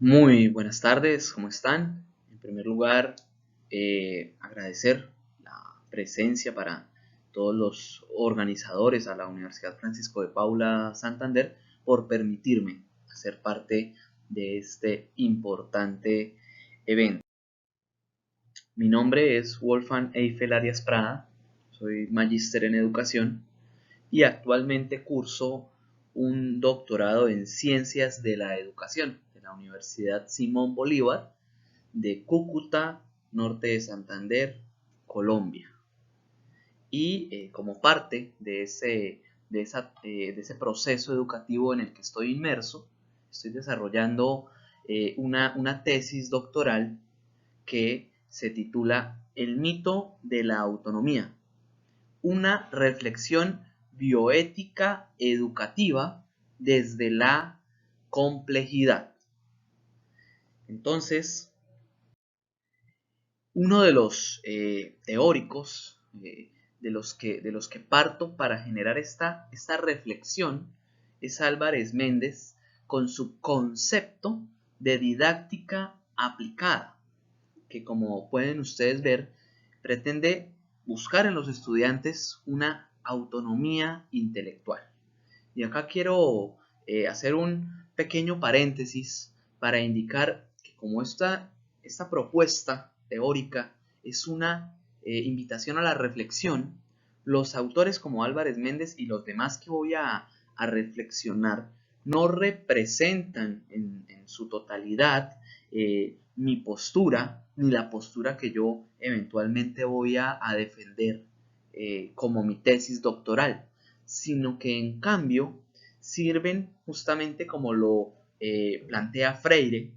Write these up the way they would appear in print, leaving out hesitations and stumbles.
Muy buenas tardes, ¿cómo están? En primer lugar, agradecer la presencia para todos los organizadores a la Universidad Francisco de Paula Santander por permitirme hacer parte de este importante evento. Mi nombre es Wolfgang Eiffel Arias Prada, soy magíster en educación y actualmente curso un doctorado en Ciencias de la Educación de la Universidad Simón Bolívar de Cúcuta, norte de Santander, Colombia. Y como parte de ese proceso educativo en el que estoy inmerso, estoy desarrollando una tesis doctoral que se titula El mito de la autonomía, una reflexión bioética educativa desde la complejidad. Entonces, uno de los teóricos de los que parto para generar esta reflexión es Álvarez Méndez con su concepto de didáctica aplicada, que como pueden ustedes ver, pretende buscar en los estudiantes una autonomía intelectual. Y acá quiero hacer un pequeño paréntesis para indicar que como esta propuesta teórica es una invitación a la reflexión, los autores como Álvarez Méndez y los demás que voy a reflexionar no representan en su totalidad mi postura ni la postura que yo eventualmente voy a defender como mi tesis doctoral, sino que en cambio sirven justamente como lo plantea Freire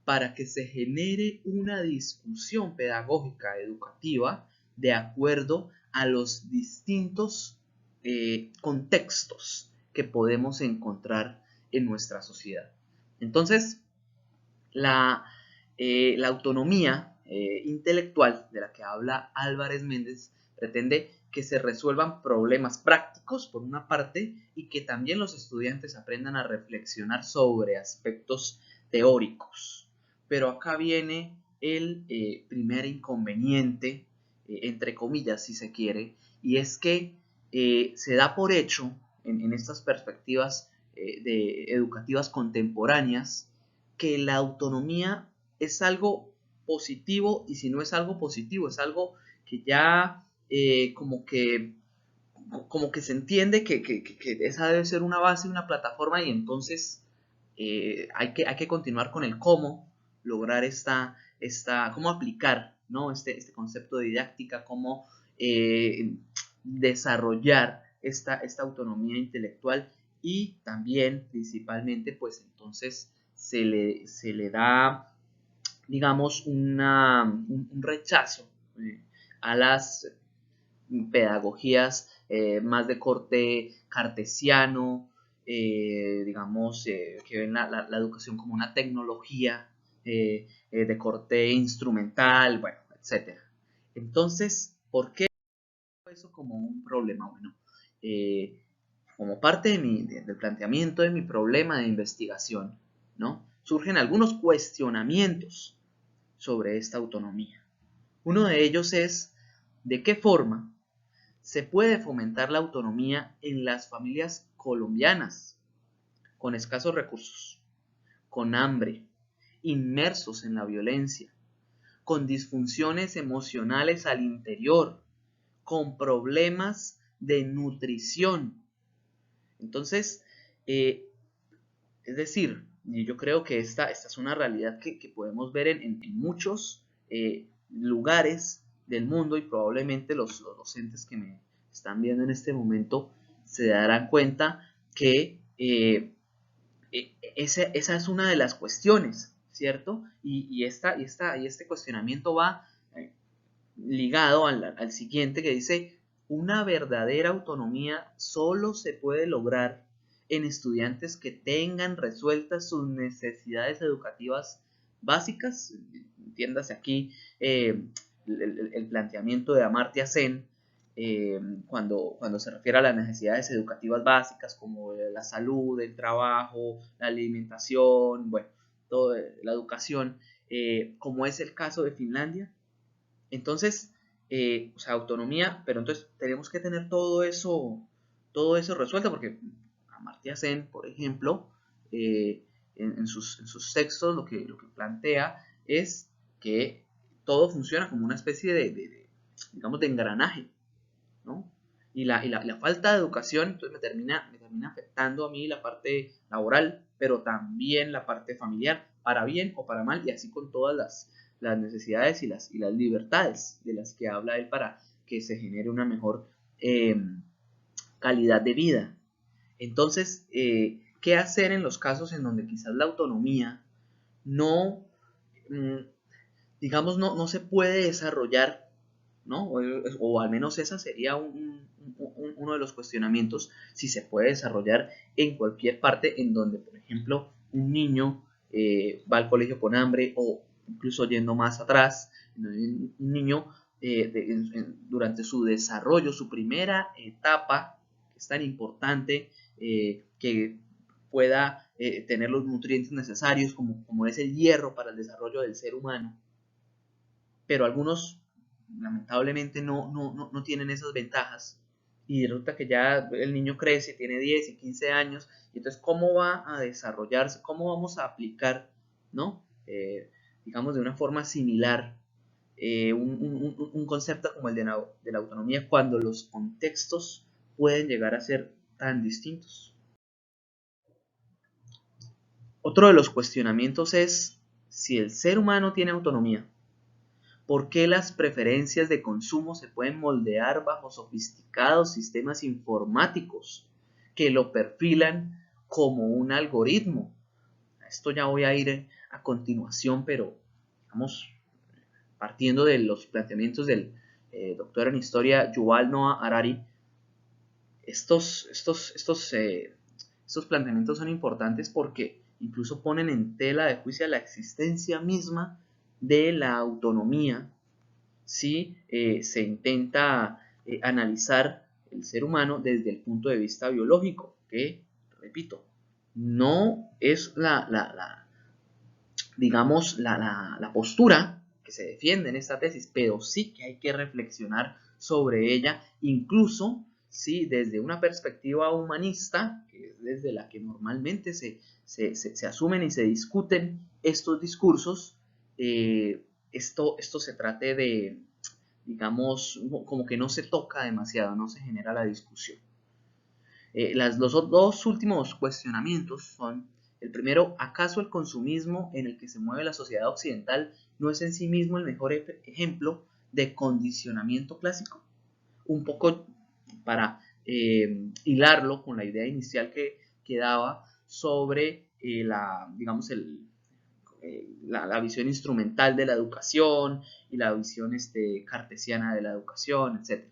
para que se genere una discusión pedagógica educativa de acuerdo a los distintos contextos que podemos encontrar en nuestra sociedad. Entonces, la autonomía intelectual de la que habla Álvarez Méndez pretende que se resuelvan problemas prácticos por una parte y que también los estudiantes aprendan a reflexionar sobre aspectos teóricos. Pero acá viene el primer inconveniente, entre comillas si se quiere, y es que se da por hecho en estas perspectivas educativas contemporáneas que la autonomía es algo positivo, y si no es algo positivo, es algo que ya como que se entiende que esa debe ser una base, una plataforma, y entonces hay que continuar con el cómo lograr cómo aplicar, ¿no? este concepto de didáctica, cómo desarrollar esta autonomía intelectual, y también principalmente pues entonces se le da, digamos, un rechazo a las pedagogías más de corte cartesiano, digamos, que ven la educación como una tecnología de corte instrumental, bueno, etcétera. Entonces, ¿por qué eso como un problema? Bueno, eh, como parte del planteamiento de mi problema de investigación, ¿no? Surgen algunos cuestionamientos sobre esta autonomía. Uno de ellos es de qué forma se puede fomentar la autonomía en las familias colombianas con escasos recursos, con hambre, inmersos en la violencia, con disfunciones emocionales al interior, con problemas de nutrición. Entonces, eh, es decir, yo creo que esta es una realidad que podemos ver en muchos lugares del mundo, y probablemente los docentes que me están viendo en este momento se darán cuenta que esa es una de las cuestiones, ¿cierto? Y este cuestionamiento va ligado al siguiente, que dice: una verdadera autonomía solo se puede lograr en estudiantes que tengan resueltas sus necesidades educativas básicas. Entiéndase aquí el planteamiento de Amartya Sen, cuando se refiere a las necesidades educativas básicas como la salud, el trabajo, la alimentación, bueno, la educación, como es el caso de Finlandia. Entonces, o sea, autonomía, pero entonces tenemos que tener todo eso resuelto, porque Amartya Sen, por ejemplo, en sus textos lo que plantea es que todo funciona como una especie digamos, de engranaje, ¿no? Y la falta de educación entonces me termina afectando a mí la parte laboral, pero también la parte familiar, para bien o para mal, y así con todas las necesidades y las libertades de las que habla él para que se genere una mejor eh, calidad de vida. Entonces, ¿qué hacer en los casos en donde quizás la autonomía no, mm, digamos, no se puede desarrollar, ¿no? O al menos esa sería uno de los cuestionamientos, si se puede desarrollar en cualquier parte en donde, por ejemplo, un niño va al colegio con hambre, o incluso yendo más atrás, un niño durante su desarrollo, su primera etapa, que es tan importante, que pueda tener los nutrientes necesarios, como es el hierro para el desarrollo del ser humano, pero algunos lamentablemente no tienen esas ventajas, y resulta que ya el niño crece, tiene 10 y 15 años, y entonces ¿cómo va a desarrollarse? ¿Cómo vamos a aplicar, ¿no? Digamos de una forma similar, un concepto como el de la autonomía, cuando los contextos pueden llegar a ser tan distintos? Otro de los cuestionamientos es si el ser humano tiene autonomía. ¿Por qué las preferencias de consumo se pueden moldear bajo sofisticados sistemas informáticos que lo perfilan como un algoritmo? A esto ya voy a ir a continuación, pero digamos, partiendo de los planteamientos del doctor en historia Yuval Noah Harari, estos planteamientos son importantes porque incluso ponen en tela de juicio la existencia misma de la autonomía si se intenta analizar el ser humano desde el punto de vista biológico, que, repito, no es digamos, la postura que se defiende en esta tesis, pero sí que hay que reflexionar sobre ella, incluso si desde una perspectiva humanista, que es desde la que normalmente se asumen y se discuten estos discursos, esto se trate de, digamos, como que no se toca demasiado, no se genera la discusión. Los dos últimos cuestionamientos son: el primero, ¿acaso el consumismo en el que se mueve la sociedad occidental no es en sí mismo el mejor ejemplo de condicionamiento clásico? Un poco para hilarlo con la idea inicial que daba sobre digamos, la visión instrumental de la educación y la visión cartesiana de la educación, etc.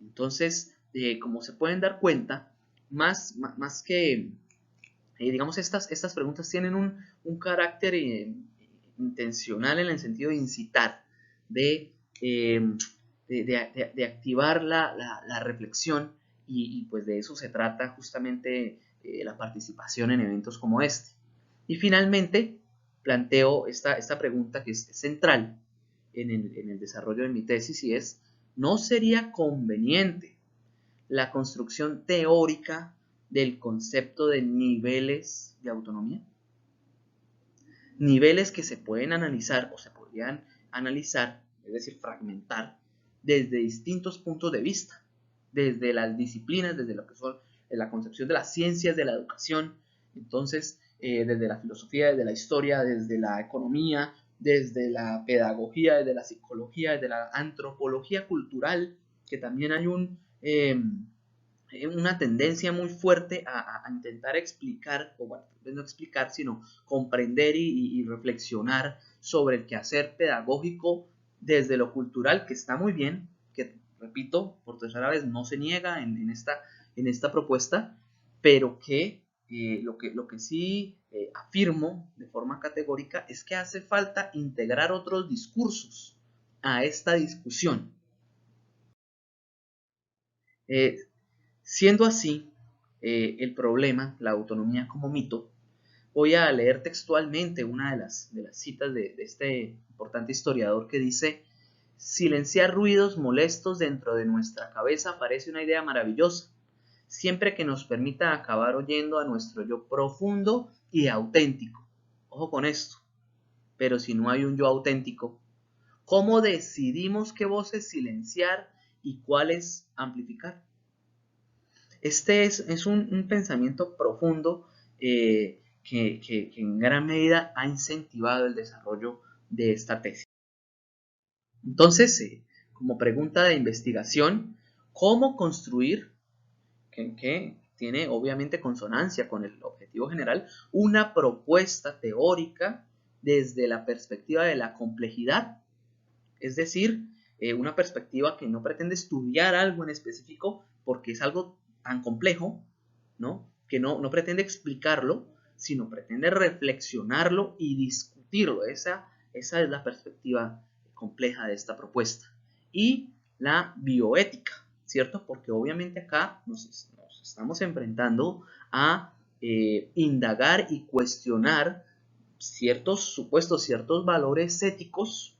Entonces, como se pueden dar cuenta, más que, digamos, estas preguntas tienen un carácter intencional, en el sentido de incitar, de, eh, de activar la reflexión, y pues de eso se trata justamente la participación en eventos como este. Y finalmente planteo esta pregunta que es central en el desarrollo de mi tesis, y es: ¿no sería conveniente la construcción teórica del concepto de niveles de autonomía? Niveles que se pueden analizar o se podrían analizar, es decir, fragmentar, desde distintos puntos de vista, desde las disciplinas, desde lo que son la concepción de las ciencias de la educación, entonces desde la filosofía, desde la historia, desde la economía, desde la pedagogía, desde la psicología, desde la antropología cultural, que también hay una tendencia muy fuerte a intentar explicar, o bueno, no explicar, sino comprender y reflexionar sobre el quehacer pedagógico desde lo cultural, que está muy bien, que, repito, por tercera vez no se niega en esta propuesta, pero que lo que sí afirmo de forma categórica es que hace falta integrar otros discursos a esta discusión. Siendo así, el problema, la autonomía como mito, Voy a leer textualmente una de las citas de este importante historiador que dice: silenciar ruidos molestos dentro de nuestra cabeza parece una idea maravillosa, siempre que nos permita acabar oyendo a nuestro yo profundo y auténtico. Ojo con esto, pero si no hay un yo auténtico, ¿cómo decidimos qué voces silenciar y cuáles amplificar? Este es un pensamiento profundo que en gran medida ha incentivado el desarrollo de esta tesis. Entonces, como pregunta de investigación, ¿cómo construir, que tiene obviamente consonancia con el objetivo general, una propuesta teórica desde la perspectiva de la complejidad? Es decir, una perspectiva que no pretende estudiar algo en específico porque es algo tan complejo, ¿no? Que no pretende explicarlo, sino pretende reflexionarlo y discutirlo. Esa es la perspectiva compleja de esta propuesta. Y la bioética, ¿cierto? Porque obviamente acá nos estamos enfrentando a indagar y cuestionar ciertos supuestos, ciertos valores éticos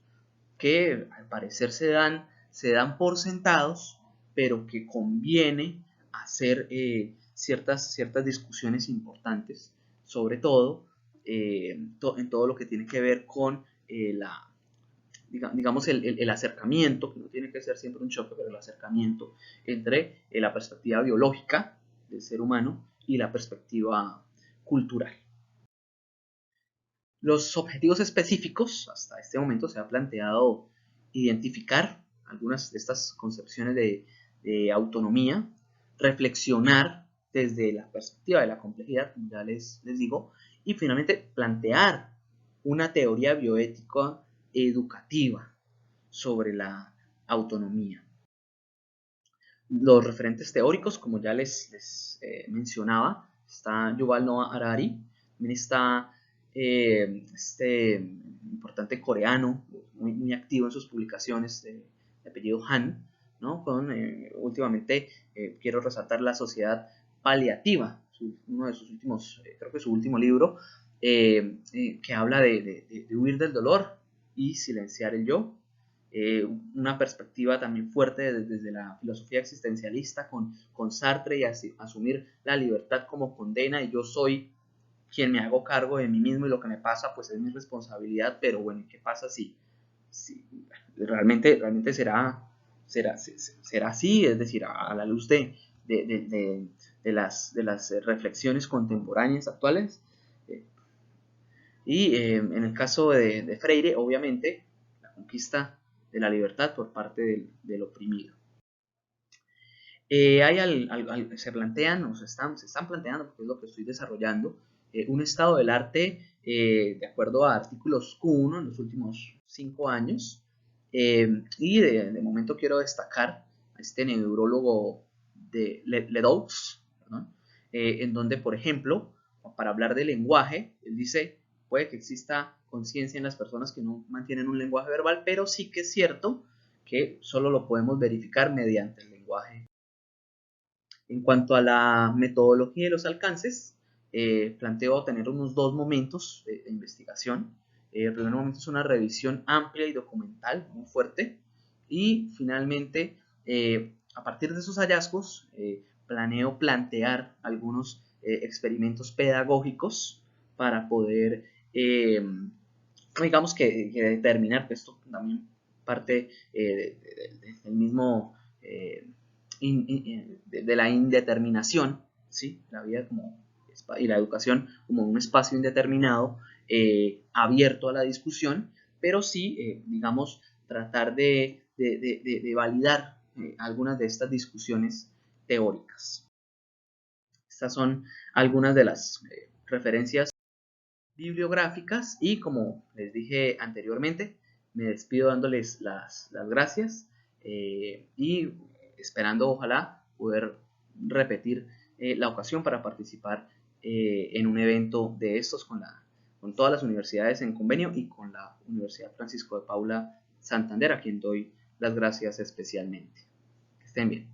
que al parecer se dan por sentados, pero que conviene hacer ciertas discusiones importantes, sobre todo en todo lo que tiene que ver con digamos el acercamiento, que no tiene que ser siempre un choque, pero el acercamiento entre la perspectiva biológica del ser humano y la perspectiva cultural. Los objetivos específicos, hasta este momento se ha planteado identificar algunas de estas concepciones de autonomía, reflexionar desde la perspectiva de la complejidad, como ya les digo, y finalmente plantear una teoría bioética educativa sobre la autonomía. Los referentes teóricos, como ya les mencionaba, está Yuval Noah Harari, también está este importante coreano, muy activo en sus publicaciones, de apellido Han, ¿no? Últimamente quiero resaltar La Sociedad Paliativa, uno de sus últimos, creo que su último libro, que habla de huir del dolor y silenciar el yo. Una perspectiva también fuerte desde la filosofía existencialista con Sartre y asumir la libertad como condena, y yo soy quien me hago cargo de mí mismo y lo que me pasa pues es mi responsabilidad, pero bueno, ¿qué pasa si realmente será así? Es decir, a la luz de las reflexiones contemporáneas actuales. En el caso de Freire, obviamente, la conquista de la libertad por parte del oprimido. Se plantean, o se están planteando, porque es lo que estoy desarrollando, un estado del arte de acuerdo a artículos Q1 en los últimos 5 años. Y de momento quiero destacar a este neurólogo de Ledoux, en donde, por ejemplo, para hablar de lenguaje, él dice: puede que exista conciencia en las personas que no mantienen un lenguaje verbal, pero sí que es cierto que solo lo podemos verificar mediante el lenguaje. En cuanto a la metodología y los alcances, planteo tener unos dos momentos de investigación. El primer momento es una revisión amplia y documental muy fuerte, y finalmente, a partir de esos hallazgos, planeo plantear algunos experimentos pedagógicos para poder, digamos que determinar, que esto también parte del mismo, de la indeterminación, ¿sí? La vida y la educación como un espacio indeterminado, abierto a la discusión, pero sí, digamos, tratar de validar algunas de estas discusiones teóricas. Estas son algunas de las referencias bibliográficas, y como les dije anteriormente, me despido dándoles las gracias y esperando ojalá poder repetir la ocasión para participar en un evento de estos con todas las universidades en convenio y con la Universidad Francisco de Paula Santander, a quien doy las gracias especialmente. Que estén bien.